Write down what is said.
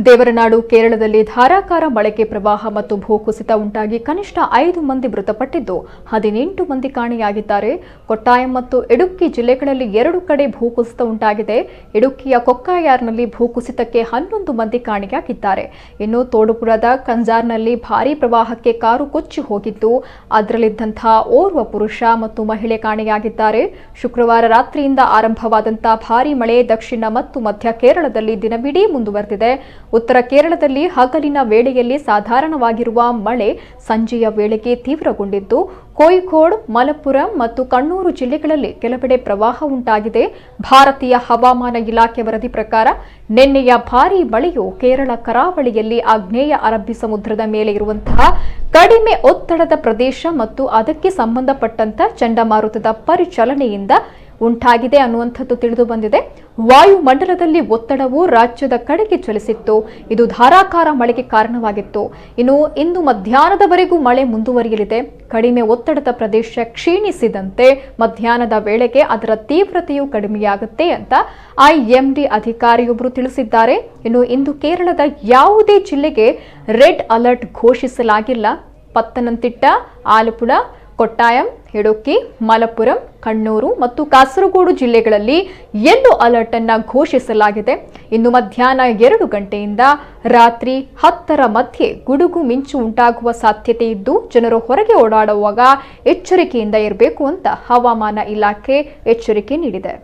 ದೇವರನಾಡು ಕೇರಳದಲ್ಲಿ ಧಾರಾಕಾರ ಮಳೆಗೆ ಪ್ರವಾಹ ಮತ್ತು ಭೂಕುಸಿತ ಉಂಟಾಗಿ ಕನಿಷ್ಠ 5 ಮಂದಿ ಮೃತಪಟ್ಟಿದ್ದು 18 ಮಂದಿ ಕಾಣೆಯಾಗಿದ್ದಾರೆ. ಕೊಟ್ಟಾಯಂ ಮತ್ತು ಇಡುಕ್ಕಿ ಜಿಲ್ಲೆಗಳಲ್ಲಿ 2 ಕಡೆ ಭೂಕುಸಿತ ಉಂಟಾಗಿದೆ. ಇಡುಕ್ಕಿಯ ಕೊಕ್ಕಾಯಾರ್ನಲ್ಲಿ ಭೂಕುಸಿತಕ್ಕೆ 11 ಮಂದಿ ಕಾಣೆಯಾಗಿದ್ದಾರೆ. ಇನ್ನು ತೋಡುಪುರದ ಕಂಜಾರ್ನಲ್ಲಿ ಭಾರೀ ಪ್ರವಾಹಕ್ಕೆ ಕಾರು ಕೊಚ್ಚಿ ಹೋಗಿದ್ದು ಅದರಲ್ಲಿದ್ದಂತಹ ಓರ್ವ ಪುರುಷ ಮತ್ತು ಮಹಿಳೆ ಕಾಣೆಯಾಗಿದ್ದಾರೆ. ಶುಕ್ರವಾರ ರಾತ್ರಿಯಿಂದ ಆರಂಭವಾದಂತಹ ಭಾರೀ ಮಳೆ ದಕ್ಷಿಣ ಮತ್ತು ಮಧ್ಯ ಕೇರಳದಲ್ಲಿ ದಿನವಿಡೀ ಮುಂದುವರೆದಿದೆ. ಉತ್ತರ ಕೇರಳದಲ್ಲಿ ಹಗಲಿನ ವೇಳೆಯಲ್ಲಿ ಸಾಧಾರಣವಾಗಿರುವ ಮಳೆ ಸಂಜೆಯ ವೇಳೆಗೆ ತೀವ್ರಗೊಂಡಿದ್ದು ಕೋಯಿಕೋಡ್, ಮಲಪ್ಪುರಂ ಮತ್ತು ಕಣ್ಣೂರು ಜಿಲ್ಲೆಗಳಲ್ಲಿ ಕೆಲವೆಡೆ ಪ್ರವಾಹ ಉಂಟಾಗಿದೆ. ಭಾರತೀಯ ಹವಾಮಾನ ಇಲಾಖೆ ವರದಿ ಪ್ರಕಾರ ನಿನ್ನೆಯ ಭಾರೀ ಮಳೆಯು ಕೇರಳ ಕರಾವಳಿಯಲ್ಲಿ ಆಗ್ನೇಯ ಅರಬ್ಬಿ ಸಮುದ್ರದ ಮೇಲೆ ಇರುವಂತಹ ಕಡಿಮೆ ಒತ್ತಡದ ಪ್ರದೇಶ ಮತ್ತು ಅದಕ್ಕೆ ಸಂಬಂಧಪಟ್ಟಂತ ಚಂಡಮಾರುತದ ಪರಿಚಲನೆಯಿಂದ ಉಂಟಾಗಿದೆ ಅನ್ನುವಂಥದ್ದು ತಿಳಿದು ಬಂದಿದೆ. ವಾಯುಮಂಡಲದಲ್ಲಿ ಒತ್ತಡವು ರಾಜ್ಯದ ಕಡೆಗೆ ಚಲಿಸಿತ್ತು. ಇದು ಧಾರಾಕಾರ ಮಳೆಗೆ ಕಾರಣವಾಗಿತ್ತು. ಇನ್ನು ಇಂದು ಮಧ್ಯಾಹ್ನದವರೆಗೂ ಮಳೆ ಮುಂದುವರಿಯಲಿದೆ. ಕಡಿಮೆ ಒತ್ತಡದ ಪ್ರದೇಶ ಕ್ಷೀಣಿಸಿದಂತೆ ಮಧ್ಯಾಹ್ನದ ವೇಳೆಗೆ ಅದರ ತೀವ್ರತೆಯು ಕಡಿಮೆಯಾಗುತ್ತೆ ಅಂತ ಐಎಂಡಿ ಅಧಿಕಾರಿಯೊಬ್ಬರು ತಿಳಿಸಿದ್ದಾರೆ. ಇನ್ನು ಇಂದು ಕೇರಳದ ಯಾವುದೇ ಜಿಲ್ಲೆಗೆ ರೆಡ್ ಅಲರ್ಟ್ ಘೋಷಿಸಲಾಗಿಲ್ಲ. ಪತ್ತನಂತಿಟ್ಟ, ಆಲಪ್ಪುಳ, ಕೊಟ್ಟಾಯಂ, ಇಡುಕ್ಕಿ, ಮಲಪ್ಪುರಂ, ಕಣ್ಣೂರು ಮತ್ತು ಕಾಸರಗೋಡು ಜಿಲ್ಲೆಗಳಲ್ಲಿ ಯೆಲ್ಲೋ ಅಲರ್ಟ್ ಅನ್ನು ಘೋಷಿಸಲಾಗಿದೆ. ಇನ್ನು ಮಧ್ಯಾಹ್ನ 2 ಗಂಟೆಯಿಂದ ರಾತ್ರಿ 10ರ ಮಧ್ಯೆ ಗುಡುಗು ಮಿಂಚು ಉಂಟಾಗುವ ಸಾಧ್ಯತೆ ಇದ್ದು ಜನರು ಹೊರಗೆ ಓಡಾಡುವಾಗ ಎಚ್ಚರಿಕೆಯಿಂದ ಇರಬೇಕು ಅಂತ ಹವಾಮಾನ ಇಲಾಖೆ ಎಚ್ಚರಿಕೆ ನೀಡಿದೆ.